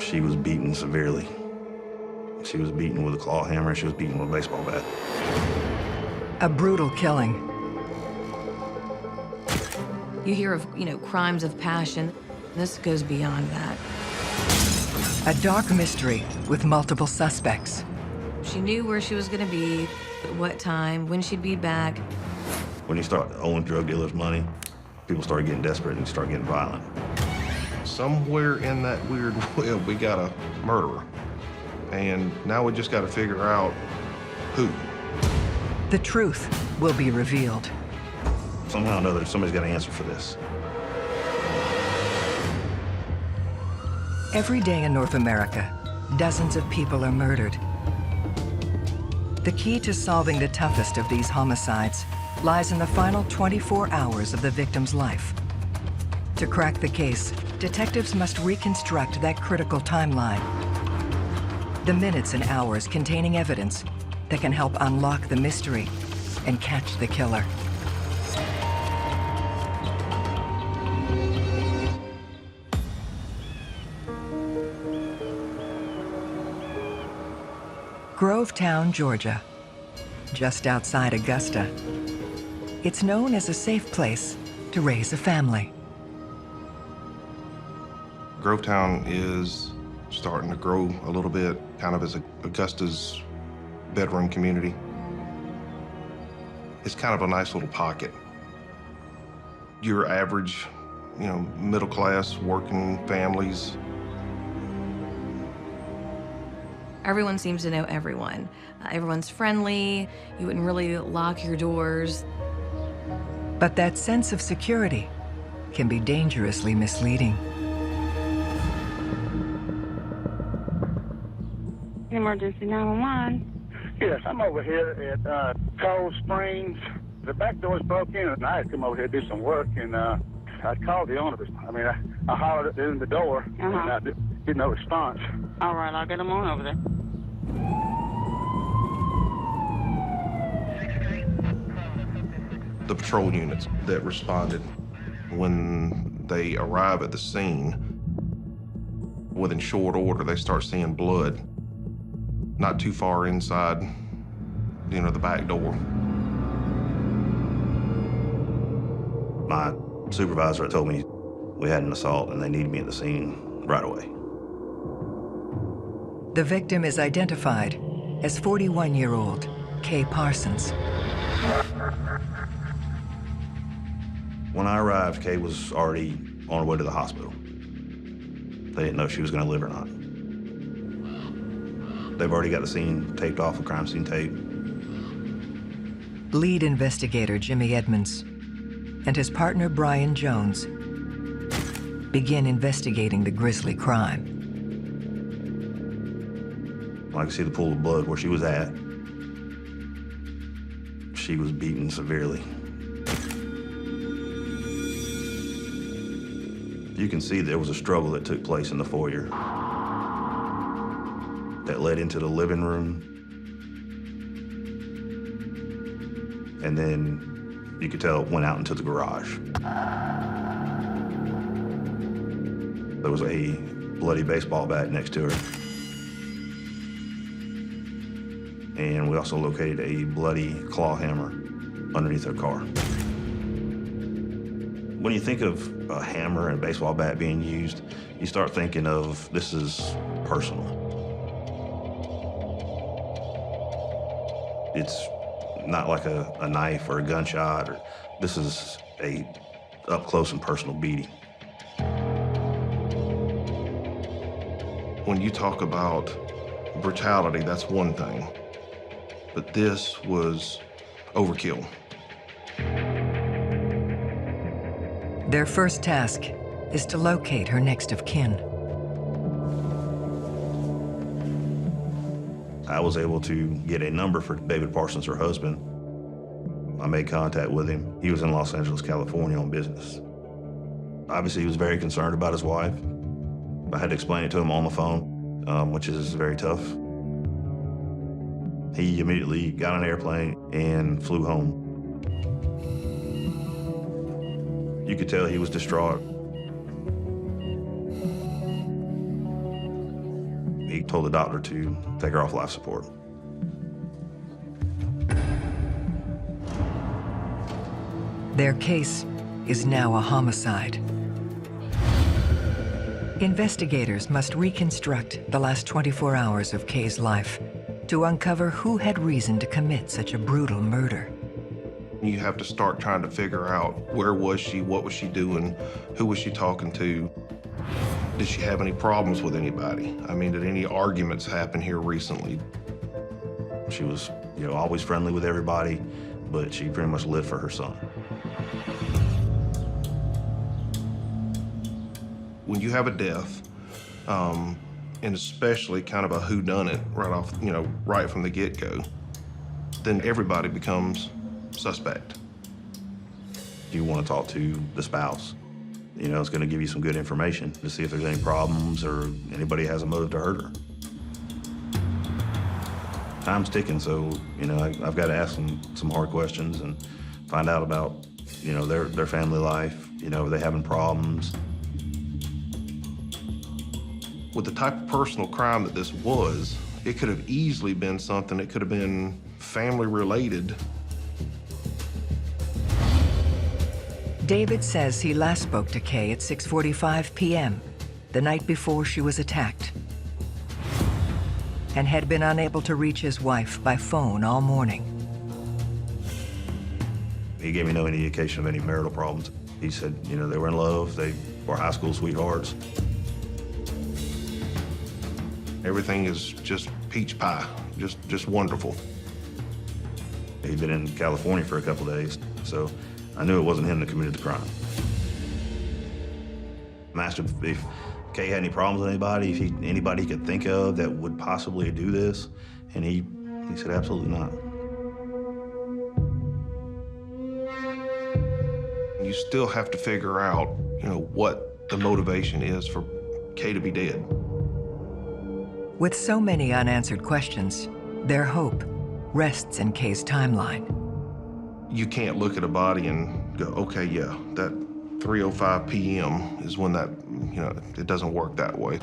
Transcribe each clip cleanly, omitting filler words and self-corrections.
She was beaten severely. She was beaten with a claw hammer, she was beaten with a baseball bat. A brutal killing. You hear of, crimes of passion. This goes beyond that. A dark mystery with multiple suspects. She knew where she was going to be, at what time, when she'd be back. When you start owing drug dealers money, people start getting desperate and start getting violent. Somewhere in that weird web, we got a murderer. And now we just got to figure out who. The truth will be revealed. Somehow or another, somebody's got to answer for this. Every day in North America, dozens of people are murdered. The key to solving the toughest of these homicides lies in the final 24 hours of the victim's life. To crack the case, detectives must reconstruct that critical timeline. The minutes and hours containing evidence that can help unlock the mystery and catch the killer. Grovetown, Georgia, just outside Augusta. It's known as a safe place to raise a family. Grovetown is starting to grow a little bit, kind of as Augusta's bedroom community. It's kind of a nice little pocket. Your average, middle-class working families. Everyone seems to know everyone. Everyone's friendly. You wouldn't really lock your doors. But that sense of security can be dangerously misleading. Emergency 911. Yes, I'm over here at Cold Springs. The back door's broke in, and I had to come over here to do some work, and I called the owner. I hollered at the door, and I didn't get no response. All right, I'll get them on over there. The patrol units that responded, when they arrive at the scene, within short order, they start seeing blood not too far inside, the back door. My supervisor told me we had an assault and they needed me at the scene right away. The victim is identified as 41-year-old Kay Parsons. When I arrived, Kay was already on her way to the hospital. They didn't know if she was going to live or not. They've already got the scene taped off with crime scene tape. Lead investigator Jimmy Edmonds and his partner Brian Jones begin investigating the grisly crime. I could see the pool of blood where she was at. She was beaten severely. You can see there was a struggle that took place in the foyer that led into the living room. And then you could tell it went out into the garage. There was a bloody baseball bat next to her. And we also located a bloody claw hammer underneath her car. When you think of a hammer and a baseball bat being used, you start thinking of this is personal. It's not like a knife or a gunshot, or this is a up close and personal beating. When you talk about brutality, that's one thing. But this was overkill. Their first task is to locate her next of kin. I was able to get a number for David Parsons, her husband. I made contact with him. He was in Los Angeles, California on business. Obviously, he was very concerned about his wife. I had to explain it to him on the phone, which is very tough. He immediately got on an airplane and flew home. You could tell he was distraught. told the doctor to take her off life support. Their case is now a homicide. Investigators must reconstruct the last 24 hours of Kay's life to uncover who had reason to commit such a brutal murder. You have to start trying to figure out where was she, what was she doing, who was she talking to? Did she have any problems with anybody? I mean, did any arguments happen here recently? She was, always friendly with everybody, but she pretty much lived for her son. When you have a death, and especially kind of a whodunit right off, right from the get-go, then everybody becomes suspect. You want to talk to the spouse. It's going to give you some good information to see if there's any problems or anybody has a motive to hurt her. Time's ticking, so, I've got to ask them some hard questions and find out about, their family life. Are they having problems? With the type of personal crime that this was, it could have easily been something that could have been family related. David says he last spoke to Kay at 6:45 p.m., the night before she was attacked, and had been unable to reach his wife by phone all morning. He gave me no indication of any marital problems. He said, they were in love, they were high school sweethearts. Everything is just peach pie, just wonderful. He'd been in California for a couple days, so I knew it wasn't him that committed the crime. I asked him if Kay had any problems with anybody, if anybody he could think of that would possibly do this, and he said absolutely not. You still have to figure out, what the motivation is for Kay to be dead. With so many unanswered questions, their hope rests in Kay's timeline. You can't look at a body and go, okay, yeah, that 3:05 p.m. is when that, it doesn't work that way.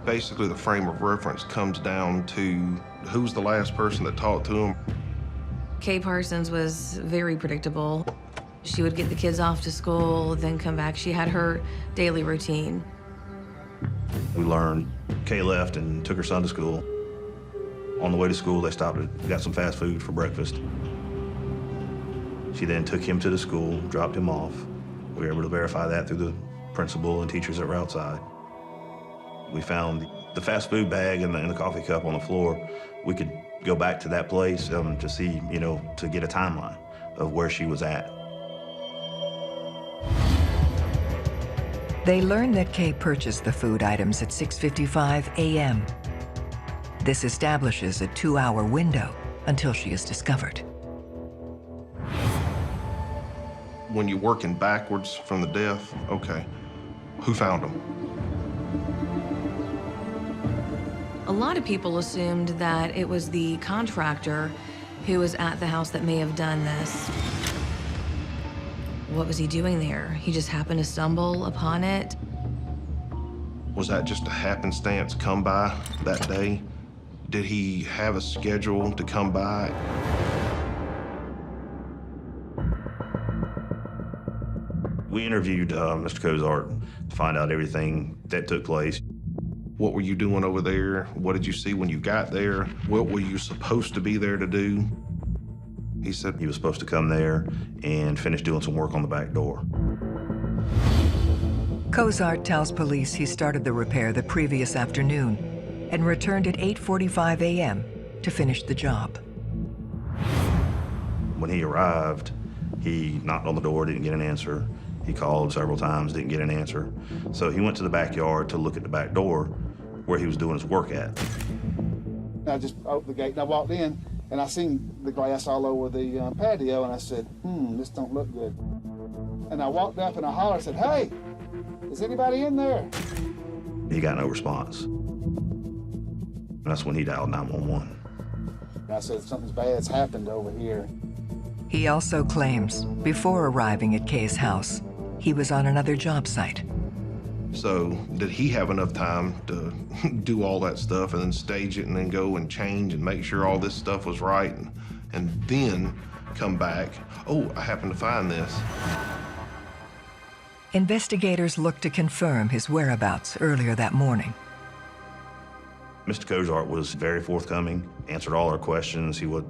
Basically, the frame of reference comes down to who's the last person that talked to him. Kay Parsons was very predictable. She would get the kids off to school, then come back. She had her daily routine. We learned Kay left and took her son to school. On the way to school, they stopped and got some fast food for breakfast. She then took him to the school, dropped him off. We were able to verify that through the principal and teachers that were outside. We found the fast food bag and the coffee cup on the floor. We could go back to that place to see, to get a timeline of where she was at. They learned that Kay purchased the food items at 6:55 a.m. This establishes a 2-hour window until she is discovered. When you're working backwards from the death, okay, who found him? A lot of people assumed that it was the contractor who was at the house that may have done this. What was he doing there? He just happened to stumble upon it. Was that just a happenstance come by that day? Did he have a schedule to come by? We interviewed Mr. Cozart to find out everything that took place. What were you doing over there? What did you see when you got there? What were you supposed to be there to do? He said He was supposed to come there and finish doing some work on the back door. Cozart tells police he started the repair the previous afternoon and returned at 8:45 a.m. to finish the job. When he arrived, he knocked on the door, didn't get an answer. He called several times, didn't get an answer. So he went to the backyard to look at the back door where he was doing his work at. I just opened the gate and I walked in and I seen the grass all over the patio and I said, this don't look good. And I walked up and I hollered and said, hey, is anybody in there? He got no response. And that's when he dialed 911. And I said, something bad's happened over here. He also claims, before arriving at Kay's house, he was on another job site. So did he have enough time to do all that stuff and then stage it and then go and change and make sure all this stuff was right and then come back? Oh, I happened to find this. Investigators looked to confirm his whereabouts earlier that morning. Mr. Cozart was very forthcoming, answered all our questions. He would,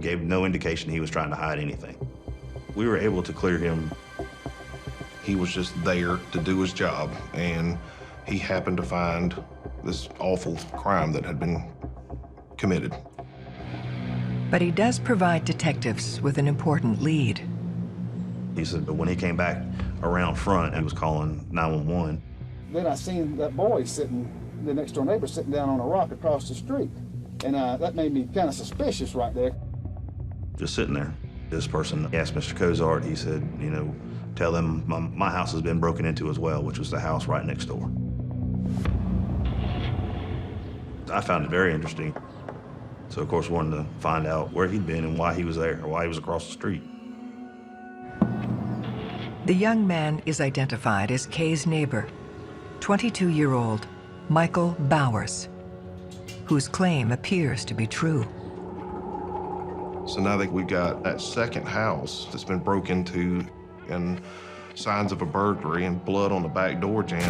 gave no indication he was trying to hide anything. We were able to clear him. He was just there to do his job, and he happened to find this awful crime that had been committed. But he does provide detectives with an important lead. He said when he came back around front and was calling 911. Then I seen that boy sitting, the next door neighbor sitting down on a rock across the street. And that made me kind of suspicious right there. Just sitting there. This person asked Mr. Cozart, he said, tell them my house has been broken into as well, which was the house right next door. I found it very interesting. So, of course, wanted to find out where he'd been and why he was there, or why he was across the street. The young man is identified as Kay's neighbor, 22-year-old Michael Bowers, whose claim appears to be true. So now that we've got that second house that's been broke into and signs of a burglary and blood on the back door jamb.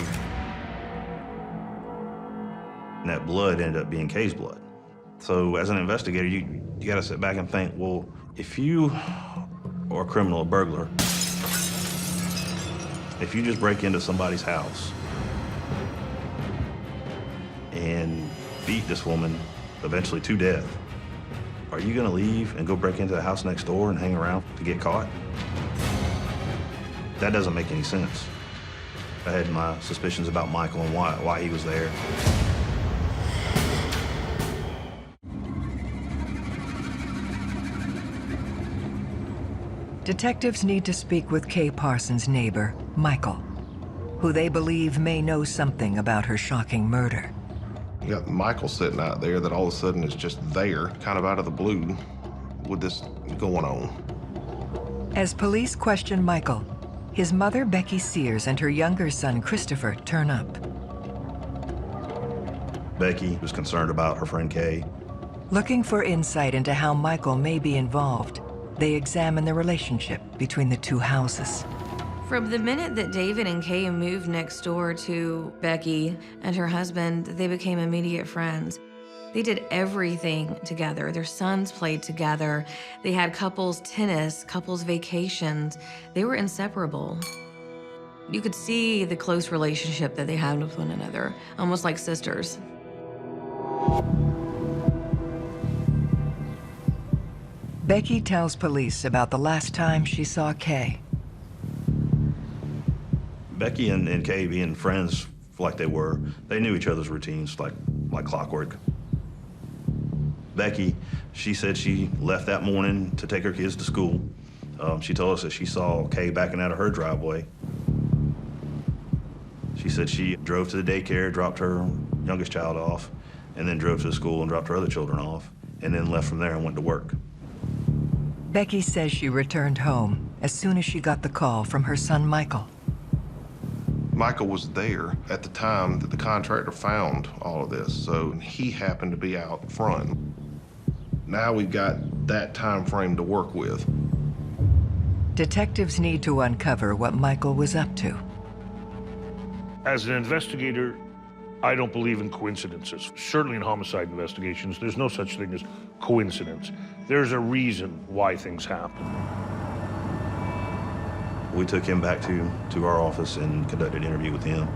And that blood ended up being Kay's blood. So as an investigator, you got to sit back and think, well, if you are a criminal, a burglar, if you just break into somebody's house and beat this woman eventually to death, are you going to leave and go break into the house next door and hang around to get caught? That doesn't make any sense. I had my suspicions about Michael and why he was there. Detectives need to speak with Kay Parsons' neighbor, Michael, who they believe may know something about her shocking murder. You got Michael sitting out there that all of a sudden is just there, kind of out of the blue, with this going on. As police question Michael, his mother, Becky Sears, and her younger son, Christopher, turn up. Becky was concerned about her friend Kay. Looking for insight into how Michael may be involved, they examine the relationship between the two houses. From the minute that David and Kay moved next door to Becky and her husband, they became immediate friends. They did everything together. Their sons played together. They had couples tennis, couples vacations. They were inseparable. You could see the close relationship that they had with one another, almost like sisters. Becky tells police about the last time she saw Kay. Becky and Kay, being friends like they were, they knew each other's routines like clockwork. Becky, she said she left that morning to take her kids to school. She told us that she saw Kay backing out of her driveway. She said she drove to the daycare, dropped her youngest child off, and then drove to the school and dropped her other children off, and then left from there and went to work. Becky says she returned home as soon as she got the call from her son, Michael. Michael was there at the time that the contractor found all of this, so he happened to be out front. Now we've got that time frame to work with. Detectives need to uncover what Michael was up to. As an investigator, I don't believe in coincidences. Certainly in homicide investigations, there's no such thing as coincidence. There's a reason why things happen. We took him back to our office and conducted an interview with him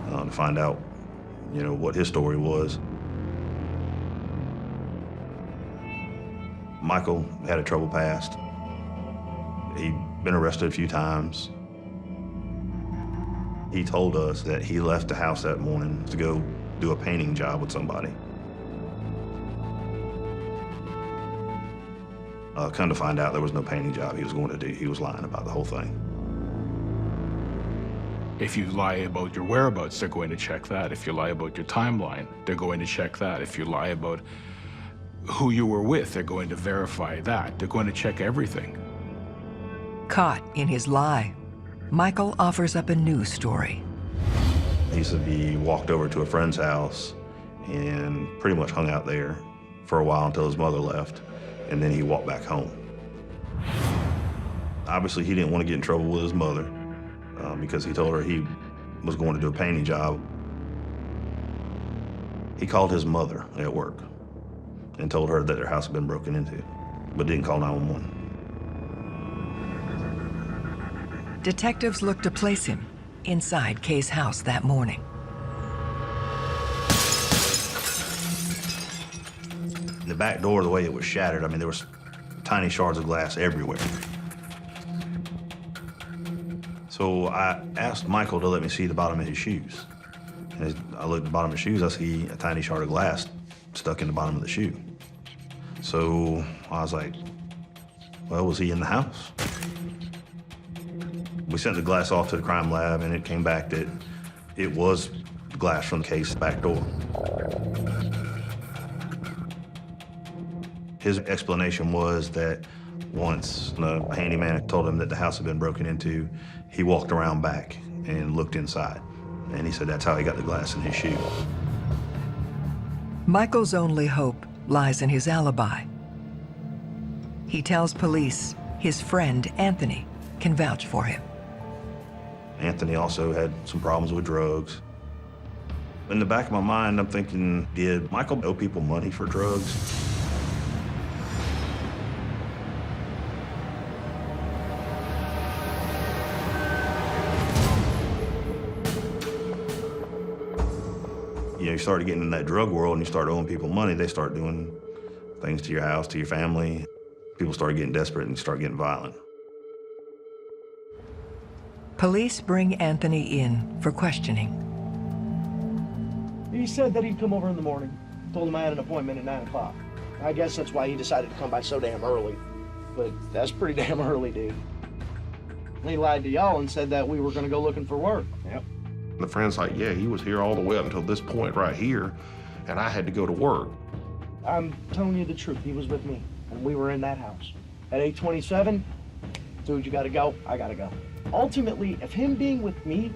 to find out, what his story was. Michael had a troubled past. He'd been arrested a few times. He told us that he left the house that morning to go do a painting job with somebody. Come to find out there was no painting job he was going to do. He was lying about the whole thing. If you lie about your whereabouts, they're going to check that. If you lie about your timeline, they're going to check that. If you lie about who you were with, they're going to verify that. They're going to check everything. Caught in his lie, Michael offers up a new story. He said he walked over to a friend's house and pretty much hung out there for a while until his mother left, and then he walked back home. Obviously, he didn't want to get in trouble with his mother because he told her he was going to do a painting job. He called his mother at work and told her that their house had been broken into, but didn't call 911. Detectives looked to place him inside Kay's house that morning. The back door, the way it was shattered, I mean, there was tiny shards of glass everywhere. So I asked Michael to let me see the bottom of his shoes. And as I looked at the bottom of his shoes, I see a tiny shard of glass stuck in the bottom of the shoe. So I was like, well, was he in the house? We sent the glass off to the crime lab, and it came back that it was glass from Kay's back door. His explanation was that once the handyman told him that the house had been broken into, he walked around back and looked inside. And he said that's how he got the glass in his shoe. Michael's only hope lies in his alibi. He tells police his friend Anthony can vouch for him. Anthony also had some problems with drugs. In the back of my mind, I'm thinking, did Michael owe people money for drugs? You know, you start getting in that drug world and you start owing people money, they start doing things to your house, to your family. People start getting desperate and start getting violent. Police bring Anthony in for questioning. He said that he'd come over in the morning. Told him I had an appointment at 9 o'clock. I guess that's why he decided to come by so damn early. But that's pretty damn early, dude. He lied to y'all and said that we were gonna go looking for work. Yep. The friend's like, yeah, he was here all the way up until this point right here, and I had to go to work. I'm telling you the truth, he was with me, and we were in that house. At 8:27, dude, you gotta go, I gotta go. Ultimately, if him being with me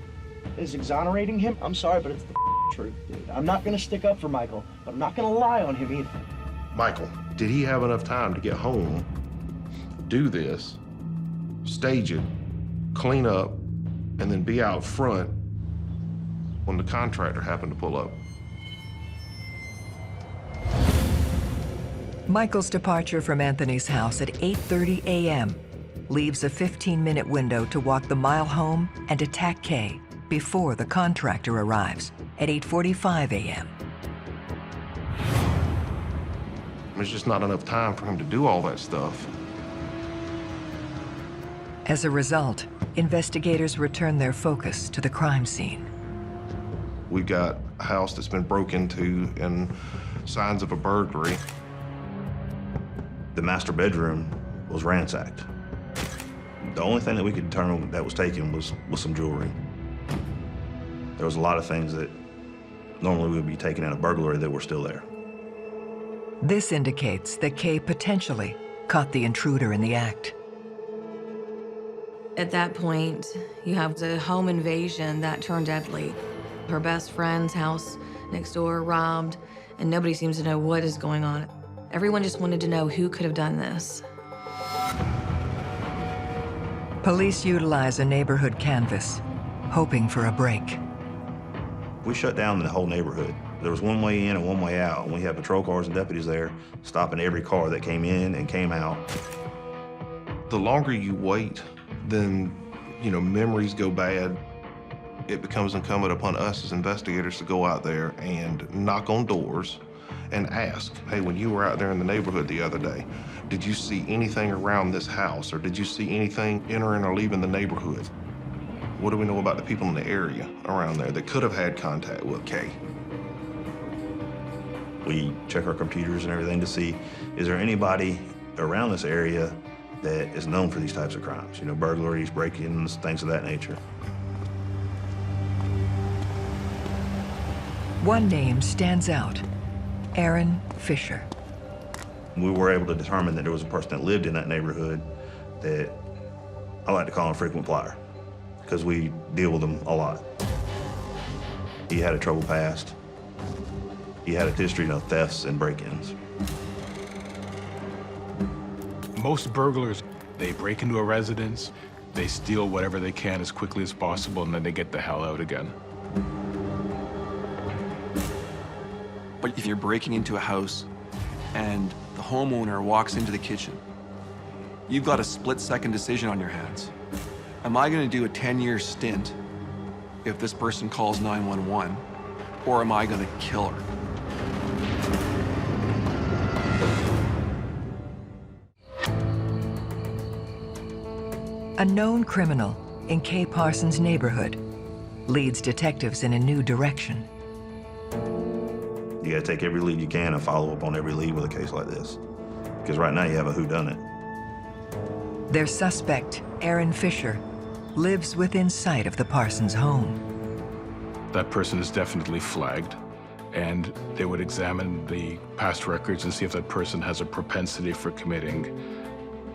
is exonerating him, I'm sorry, but it's the truth, dude. I'm not gonna stick up for Michael, but I'm not gonna lie on him either. Michael, did he have enough time to get home, do this, stage it, clean up, and then be out front when the contractor happened to pull up? Michael's departure from Anthony's house at 8:30 a.m. leaves a 15-minute window to walk the mile home and attack Kay before the contractor arrives at 8:45 a.m. There's just not enough time for him to do all that stuff. As a result, investigators return their focus to the crime scene. We've got a house that's been broken into and signs of a burglary. The master bedroom was ransacked. The only thing that we could determine that was taken was some jewelry. There was a lot of things that normally would be taken in a burglary that were still there. This indicates that Kay potentially caught the intruder in the act. At that point, you have the home invasion that turned deadly. Her best friend's house next door robbed, and nobody seems to know what is going on. Everyone just wanted to know who could have done this. Police utilize a neighborhood canvass, hoping for a break. We shut down the whole neighborhood. There was one way in and one way out, and we had patrol cars and deputies there stopping every car that came in and came out. The longer you wait, then, memories go bad. It becomes incumbent upon us as investigators to go out there and knock on doors and ask, hey, when you were out there in the neighborhood the other day, did you see anything around this house, or did you see anything entering or leaving the neighborhood? What do we know about the people in the area around there that could have had contact with Kay? We check our computers and everything to see, is there anybody around this area that is known for these types of crimes? Burglaries, break-ins, things of that nature. One name stands out, Aaron Fisher. We were able to determine that there was a person that lived in that neighborhood that I like to call him a frequent flyer, because we deal with them a lot. He had a troubled past. He had a history of thefts and break-ins. Most burglars, they break into a residence, they steal whatever they can as quickly as possible, and then they get the hell out again. But if you're breaking into a house and the homeowner walks into the kitchen, you've got a split-second decision on your hands. Am I going to do a 10-year stint if this person calls 911, or am I going to kill her? A known criminal in Kay Parsons' neighborhood leads detectives in a new direction. You gotta take every lead you can and follow up on every lead with a case like this. Because right now you have a whodunit. Their suspect, Aaron Fisher, lives within sight of the Parsons home. That person is definitely flagged, and they would examine the past records and see if that person has a propensity for committing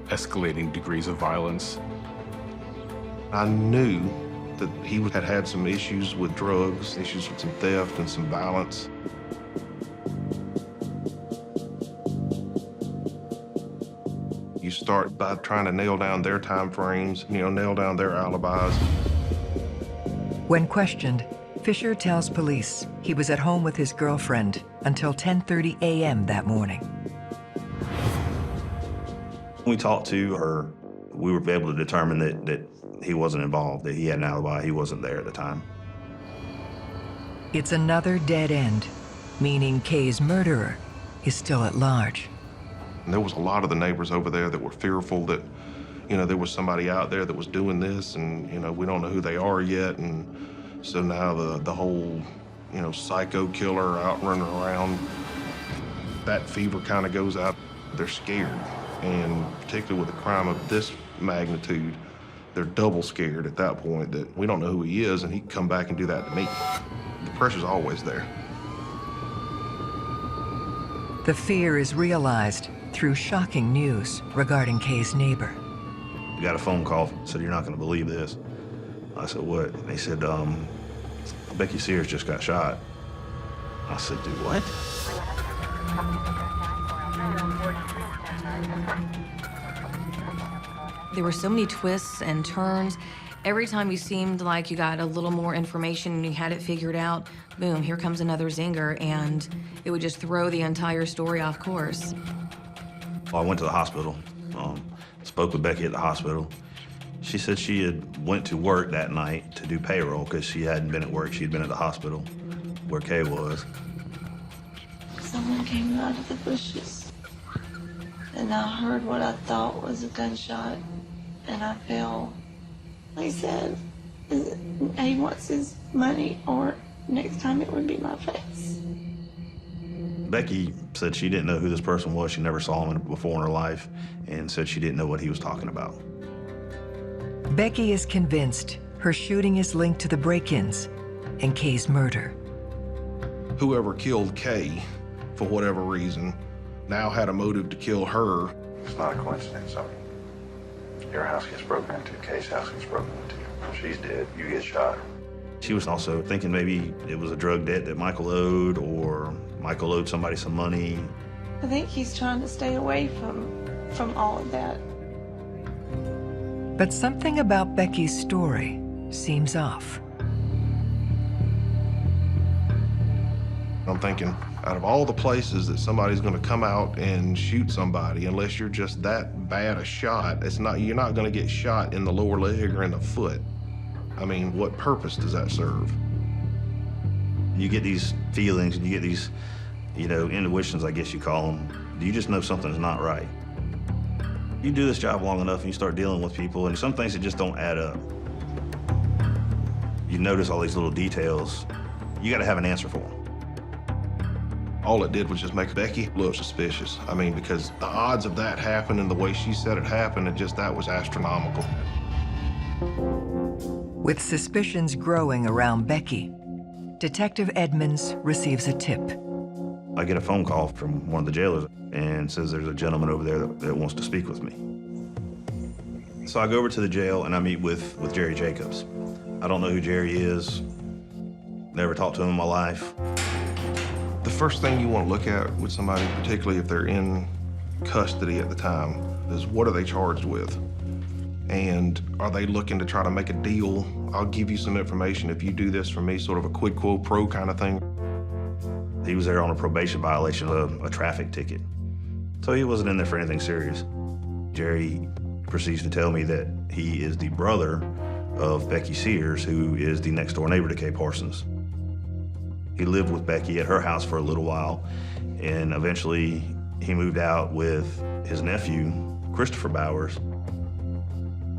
escalating degrees of violence. I knew that he had had some issues with drugs, issues with some theft and some violence. You start by trying to nail down their time frames, nail down their alibis. When questioned, Fisher tells police he was at home with his girlfriend until 10:30 a.m. that morning. When we talked to her, we were able to determine that he wasn't involved, that he had an alibi, he wasn't there at the time. It's another dead end, meaning Kay's murderer is still at large. And there was a lot of the neighbors over there that were fearful that, there was somebody out there that was doing this, and, we don't know who they are yet. And so now the whole, psycho killer out running around, that fever kind of goes out. They're scared. And particularly with a crime of this magnitude, they're double scared at that point that we don't know who he is, and he can come back and do that to me. The pressure's always there. The fear is realized through shocking news regarding Kay's neighbor. We got a phone call, said, "You're not gonna believe this." I said, "What?" And they said, "Becky Sears just got shot." I said, "Do what?" There were so many twists and turns. Every time you seemed like you got a little more information and you had it figured out, boom, here comes another zinger, and it would just throw the entire story off course. I went to the hospital, spoke with Becky at the hospital. She said she had went to work that night to do payroll because she hadn't been at work. She'd been at the hospital where Kay was. Someone came out of the bushes, and I heard what I thought was a gunshot, and I fell. He said, he wants his money, or next time it would be my face. Becky said she didn't know who this person was. She never saw him before in her life, and said she didn't know what he was talking about. Becky is convinced her shooting is linked to the break-ins and Kay's murder. Whoever killed Kay, for whatever reason, now had a motive to kill her. It's not a coincidence. I mean, your house gets broken into, Kay's house gets broken into. She's dead, you get shot. She was also thinking maybe it was a drug debt that Michael owed, or Michael owed somebody some money. I think he's trying to stay away from all of that. But something about Becky's story seems off. I'm thinking, out of all the places that somebody's gonna come out and shoot somebody, unless you're just that bad a shot, you're not gonna get shot in the lower leg or in the foot. I mean, what purpose does that serve? You get these feelings and you get these, intuitions, I guess you call them. You just know something's not right. You do this job long enough and you start dealing with people, and some things that just don't add up. You notice all these little details. You gotta have an answer for them. All it did was just make Becky look suspicious. I mean, because the odds of that happening the way she said it happened, that was astronomical. With suspicions growing around Becky, Detective Edmonds receives a tip. I get a phone call from one of the jailers and says there's a gentleman over there that wants to speak with me. So I go over to the jail and I meet with Jerry Jacobs. I don't know who Jerry is. Never talked to him in my life. The first thing you want to look at with somebody, particularly if they're in custody at the time, is what are they charged with? And are they looking to try to make a deal? I'll give you some information if you do this for me, sort of a quid quo pro kind of thing. He was there on a probation violation of a traffic ticket. So he wasn't in there for anything serious. Jerry proceeds to tell me that he is the brother of Becky Sears, who is the next door neighbor to Kay Parsons. He lived with Becky at her house for a little while, and eventually he moved out with his nephew, Christopher Bowers.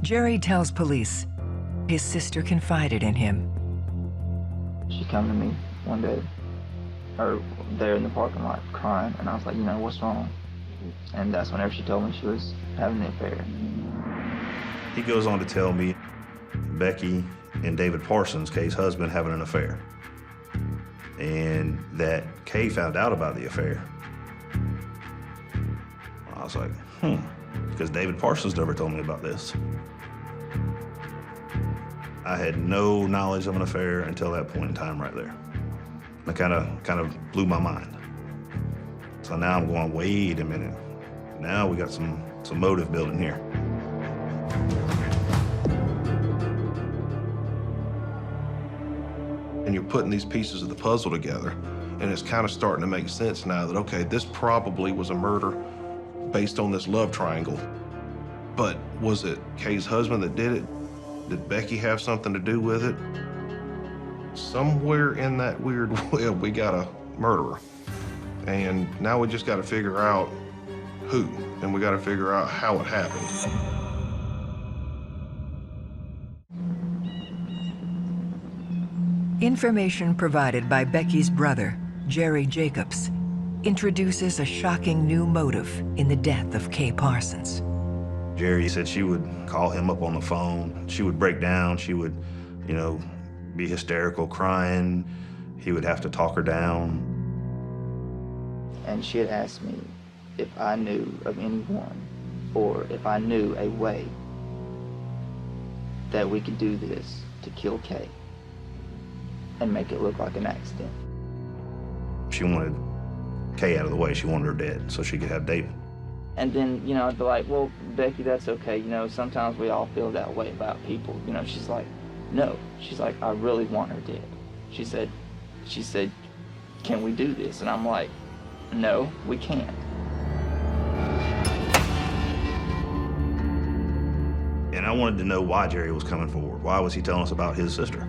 Jerry tells police his sister confided in him. She come to me one day, or there in the parking lot, crying, and I was like, you know, what's wrong? And that's whenever she told me she was having an affair. He goes on to tell me Becky and David Parsons, Kay's husband, having an affair, and that Kay found out about the affair. I was like, because David Parsons never told me about this. I had no knowledge of an affair until that point in time right there. That kind of blew my mind. So now I'm going, wait a minute. Now we got some motive building here. And you're putting these pieces of the puzzle together, and it's kind of starting to make sense now that, okay, this probably was a murder based on this love triangle. But was it Kay's husband that did it? Did Becky have something to do with it? Somewhere in that weird web, we got a murderer. And now we just got to figure out who, and we got to figure out how it happened. Information provided by Becky's brother, Jerry Jacobs, introduces a shocking new motive in the death of Kay Parsons. Jerry said she would call him up on the phone. She would break down. She would, be hysterical, crying. He would have to talk her down. And she had asked me if I knew of anyone, or if I knew a way that we could do this to kill Kay and make it look like an accident. She wanted Kay out of the way. She wanted her dead so she could have David. And then, I'd be like, well, Becky, that's okay. Sometimes we all feel that way about people. She's like, no. She's like, I really want her dead. She said, can we do this? And I'm like, no, we can't. And I wanted to know why Jerry was coming forward. Why was he telling us about his sister?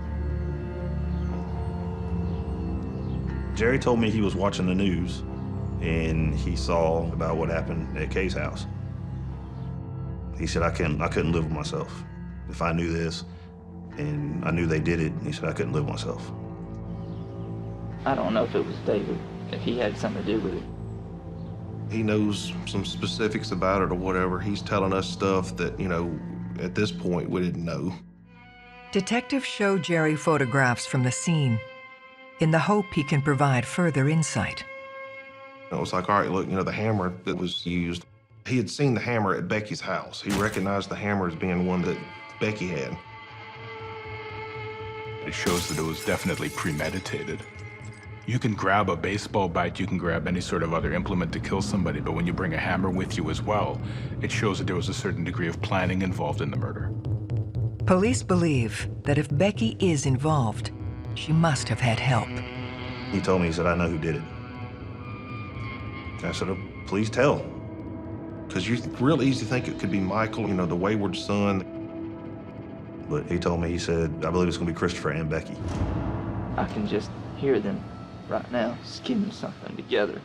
Jerry told me he was watching the news and he saw about what happened at Kay's house. He said, I couldn't live with myself. If I knew this and I knew they did it, he said, I couldn't live with myself. I don't know if it was David, if he had something to do with it. He knows some specifics about it or whatever. He's telling us stuff that, at this point we didn't know. Detectives show Jerry photographs from the scene in the hope he can provide further insight. It was like, all right, look, the hammer that was used, he had seen the hammer at Becky's house. He recognized the hammer as being one that Becky had. It shows that it was definitely premeditated. You can grab a baseball bat, you can grab any sort of other implement to kill somebody, but when you bring a hammer with you as well, it shows that there was a certain degree of planning involved in the murder. Police believe that if Becky is involved, she must have had help. He told me, he said, I know who did it. I said, oh, please tell. Because you're real easy to think it could be Michael, the wayward son. But he told me, he said, I believe it's going to be Christopher and Becky. I can just hear them right now scheming something together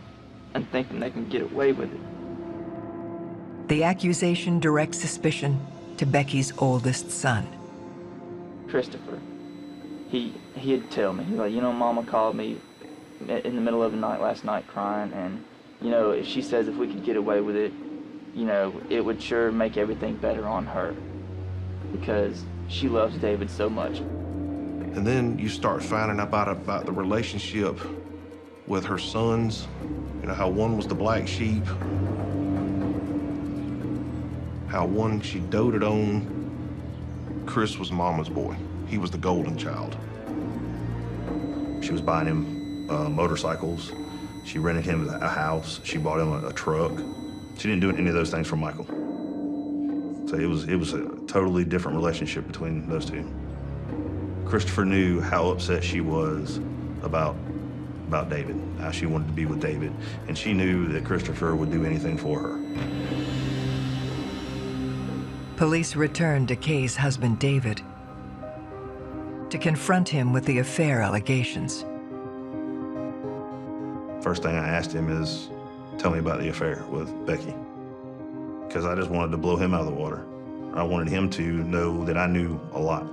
and thinking they can get away with it. The accusation directs suspicion to Becky's oldest son. Christopher, he'd tell me, he's like, Mama called me in the middle of the night last night crying, and if she says if we could get away with it, it would sure make everything better on her because she loves David so much. And then you start finding out about the relationship with her sons, how one was the black sheep, how one she doted on. Chris was Mama's boy. He was the golden child. She was buying him motorcycles. She rented him a house. She bought him a truck. She didn't do any of those things for Michael. So it was a totally different relationship between those two. Christopher knew how upset she was about David, how she wanted to be with David, and she knew that Christopher would do anything for her. Police returned to Kay's husband, David, to confront him with the affair allegations. First thing I asked him is, tell me about the affair with Becky. Because I just wanted to blow him out of the water. I wanted him to know that I knew a lot,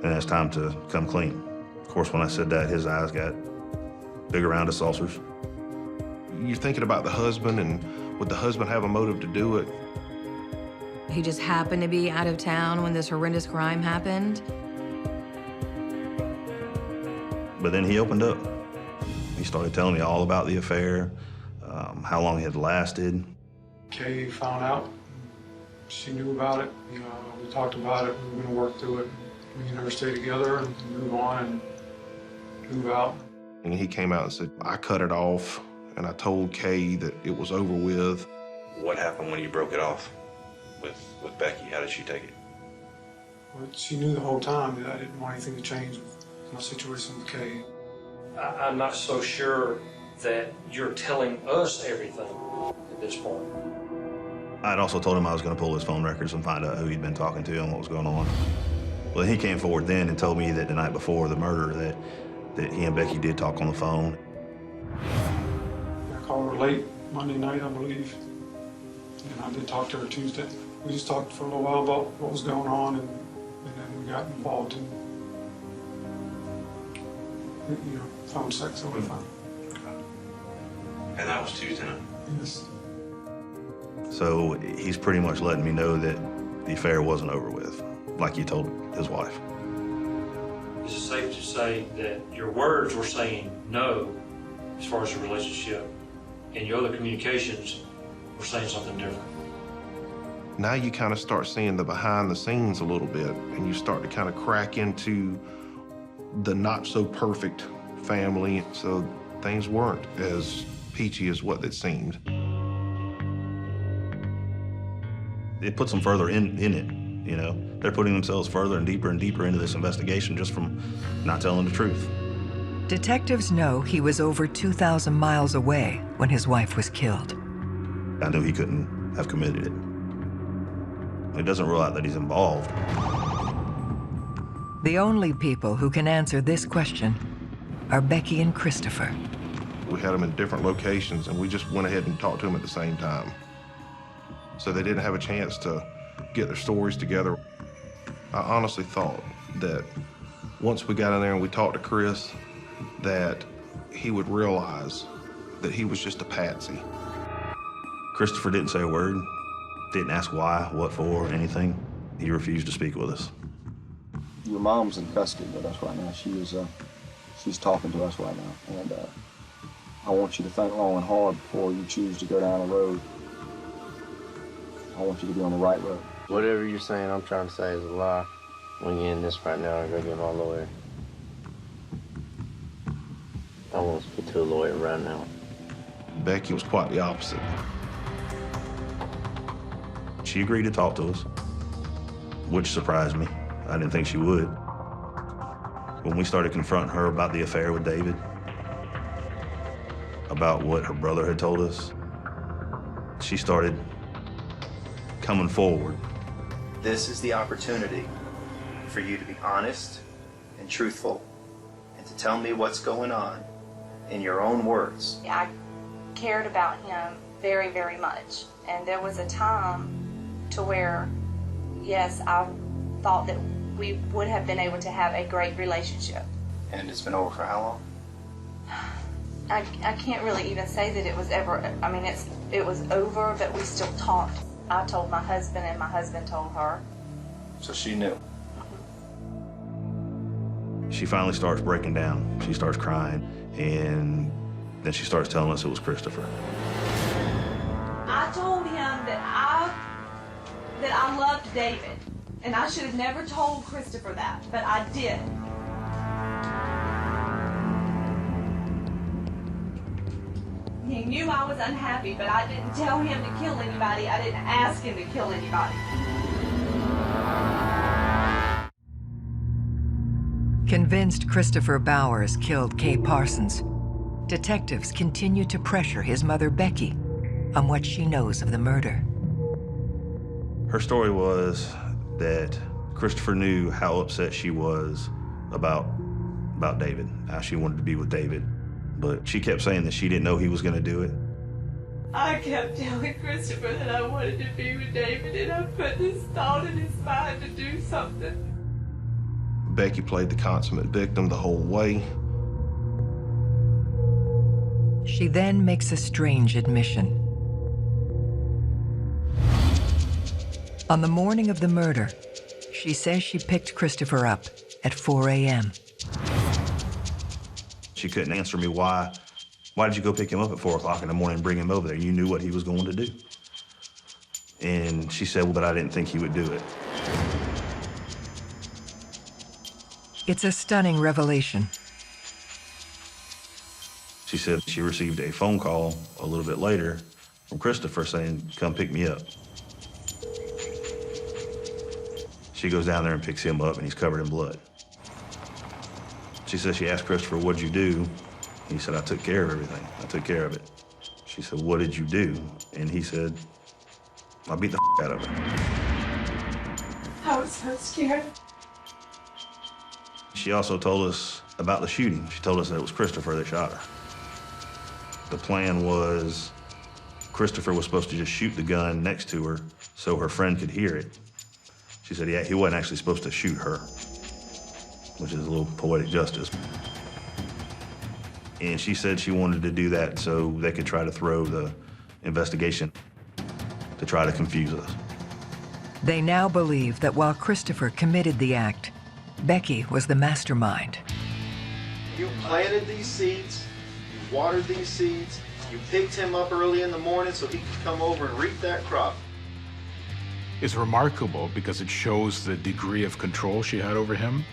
and it's time to come clean. Of course, when I said that, his eyes got big around as saucers. You're thinking about the husband, and would the husband have a motive to do it? He just happened to be out of town when this horrendous crime happened. But then he opened up. He started telling me all about the affair, how long it had lasted. Kay found out. She knew about it. You know, we talked about it. We were going to work through it. We can never stay together and move on and move out. And he came out and said, I cut it off, and I told Kay that it was over with. What happened when you broke it off with Becky? How did she take it? Well, she knew the whole time that I didn't want anything to change with my situation with Kay. I'm not so sure that you're telling us everything at this point. I'd also told him I was going to pull his phone records and find out who he'd been talking to and what was going on. Well, he came forward then and told me that the night before the murder that he and Becky did talk on the phone. I called her late Monday night, I believe, and I did talk to her Tuesday. We just talked for a little while about what was going on, and then we got involved in, you know, phone sex over the phone. And that was Tuesday night? Yes. So he's pretty much letting me know that the affair wasn't over with, like he told his wife. Is it safe to say that your words were saying no as far as your relationship, and your other communications were saying something different? Now you kind of start seeing the behind the scenes a little bit, and you start to kind of crack into the not so perfect family. So things weren't as peachy as what it seemed. It puts them further in it, you know? They're putting themselves further and deeper into this investigation just from not telling the truth. Detectives know he was over 2,000 miles away when his wife was killed. I knew he couldn't have committed it. It doesn't rule out that he's involved. The only people who can answer this question are Becky and Christopher. We had them in different locations, and we just went ahead and talked to them at the same time. So they didn't have a chance to get their stories together. I honestly thought that once we got in there and we talked to Chris, that he would realize that he was just a patsy. Christopher didn't say a word, didn't ask why, what for, anything. He refused to speak with us. Your mom's in custody with us right now. She's talking to us right now. And I want you to think long and hard before you choose to go down a road. I want you to be on the right road. Whatever you're saying, I'm trying to say is a lie. When you end this right now, I'm gonna get my lawyer. I won't speak to a lawyer right now. Becky was quite the opposite. She agreed to talk to us, which surprised me. I didn't think she would. When we started confronting her about the affair with David, about what her brother had told us, she started coming forward. This is the opportunity for you to be honest and truthful and to tell me what's going on in your own words. I cared about him very, very much. And there was a time to where, yes, I thought that we would have been able to have a great relationship. And it's been over for how long? I can't really even say that it was ever, I mean, it was over, but we still talked. I told my husband and my husband told her. So she knew. She finally starts breaking down. She starts crying, and then she starts telling us it was Christopher. I told him that I loved David, and I should have never told Christopher that, but I did. He knew I was unhappy, but I didn't tell him to kill anybody. I didn't ask him to kill anybody. Convinced Christopher Bowers killed Kay Parsons, detectives continue to pressure his mother, Becky, on what she knows of the murder. Her story was that Christopher knew how upset she was about David, how she wanted to be with David, but she kept saying that she didn't know he was going to do it. I kept telling Christopher that I wanted to be with David, and I put this thought in his mind to do something. Becky played the consummate victim the whole way. She then makes a strange admission. On the morning of the murder, she says she picked Christopher up at 4 a.m. She couldn't answer me why. Why did you go pick him up at 4 o'clock in the morning and bring him over there? You knew what he was going to do. And she said, well, but I didn't think he would do it. It's a stunning revelation. She said she received a phone call a little bit later from Christopher saying, come pick me up. She goes down there and picks him up, and he's covered in blood. She says she asked Christopher, what'd you do? He said, I took care of everything. I took care of it. She said, what did you do? And he said, I beat the out of her. I was so scared. She also told us about the shooting. She told us that it was Christopher that shot her. The plan was Christopher was supposed to just shoot the gun next to her so her friend could hear it. She said, yeah, he wasn't actually supposed to shoot her, which is a little poetic justice. And she said she wanted to do that so they could try to throw the investigation to try to confuse us. They now believe that while Christopher committed the act, Becky was the mastermind. You planted these seeds, you watered these seeds, you picked him up early in the morning so he could come over and reap that crop. It's remarkable because it shows the degree of control she had over him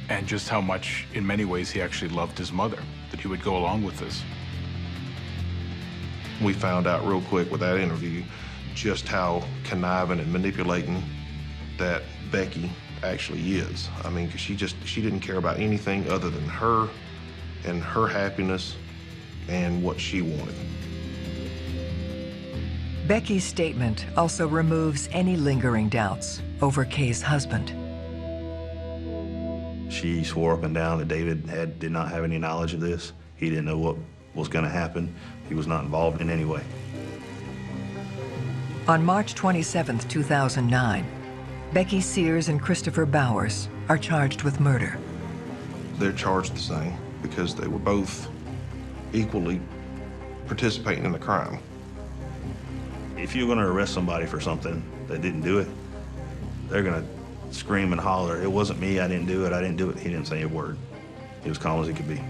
and just how much, in many ways, he actually loved his mother, that he would go along with this. We found out real quick with that interview just how conniving and manipulating that Becky actually is. I mean, 'cause she didn't care about anything other than her and her happiness and what she wanted. Becky's statement also removes any lingering doubts over Kay's husband. She swore up and down that David did not have any knowledge of this. He didn't know what was going to happen. He was not involved in any way. On March 27, 2009, Becky Sears and Christopher Bowers are charged with murder. They're charged the same because they were both equally participating in the crime. If you're going to arrest somebody for something that didn't do it, they're going to scream and holler, it wasn't me, I didn't do it, I didn't do it. He didn't say a word. He was calm as he could be.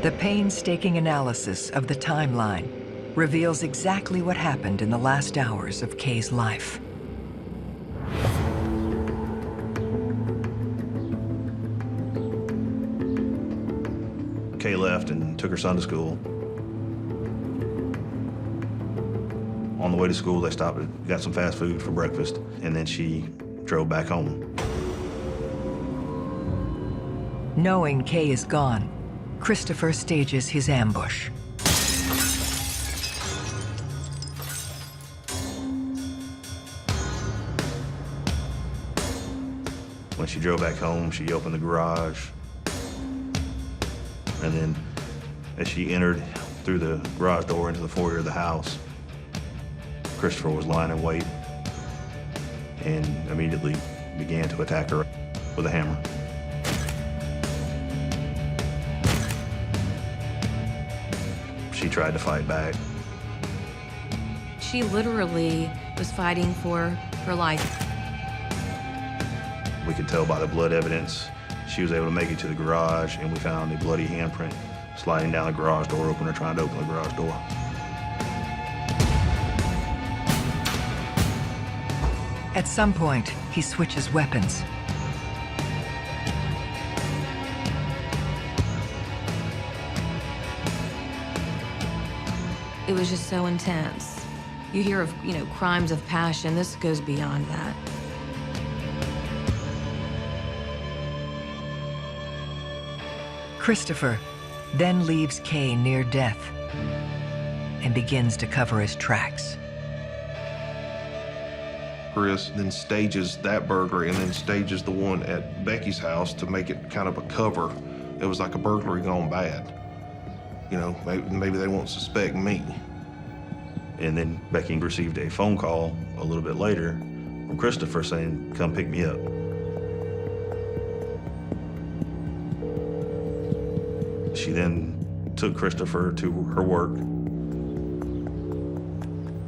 The painstaking analysis of the timeline reveals exactly what happened in the last hours of Kay's life. Kay left and took her son to school. On the way to school, they stopped and got some fast food for breakfast, and then she drove back home. Knowing Kay is gone, Christopher stages his ambush. When she drove back home, she opened the garage. And then as she entered through the garage door into the foyer of the house, Christopher was lying in wait and immediately began to attack her with a hammer. She tried to fight back. She literally was fighting for her life. We could tell by the blood evidence. She was able to make it to the garage, and we found a bloody handprint sliding down the garage door opener, trying to open the garage door. At some point, he switches weapons. It was just so intense. You hear of, crimes of passion. This goes beyond that. Christopher then leaves Kay near death and begins to cover his tracks. Chris then stages that burglary and then stages the one at Becky's house to make it kind of a cover. It was like a burglary gone bad. Maybe they won't suspect me. And then Becky received a phone call a little bit later from Christopher saying, "Come pick me up." She then took Christopher to her work.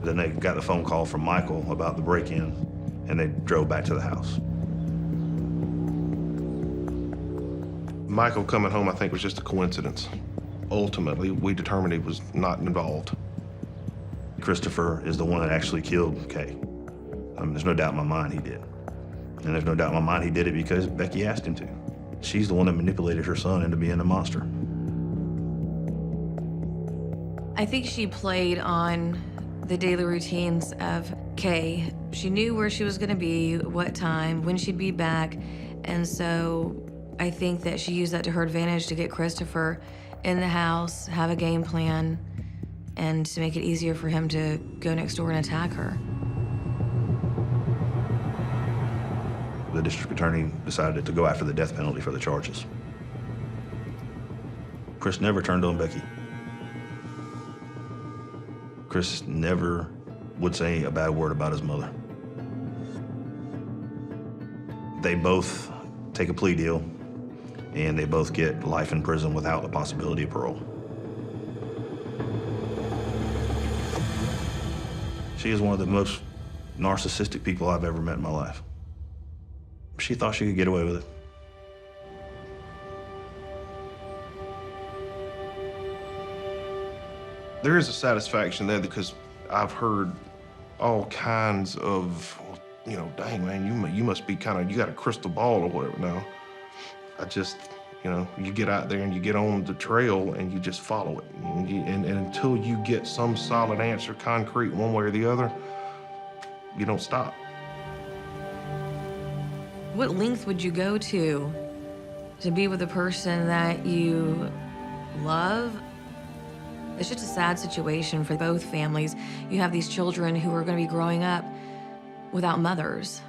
Then they got the phone call from Michael about the break-in, and they drove back to the house. Michael coming home, I think, was just a coincidence. Ultimately, we determined he was not involved. Christopher is the one that actually killed Kay. There's no doubt in my mind he did. And there's no doubt in my mind he did it because Becky asked him to. She's the one that manipulated her son into being a monster. I think she played on the daily routines of Kay. She knew where she was gonna be, what time, when she'd be back. And so I think that she used that to her advantage to get Christopher in the house, have a game plan, and to make it easier for him to go next door and attack her. The district attorney decided to go after the death penalty for the charges. Chris never turned on Becky. Chris never would say a bad word about his mother. They both take a plea deal, and they both get life in prison without the possibility of parole. She is one of the most narcissistic people I've ever met in my life. She thought she could get away with it. There is a satisfaction there because I've heard all kinds of, dang man, you must be you got a crystal ball or whatever now. I just, you get out there and you get on the trail and you just follow it. And until you get some solid answer, concrete one way or the other, you don't stop. What length would you go to be with a person that you love? It's just a sad situation for both families. You have these children who are going to be growing up without mothers.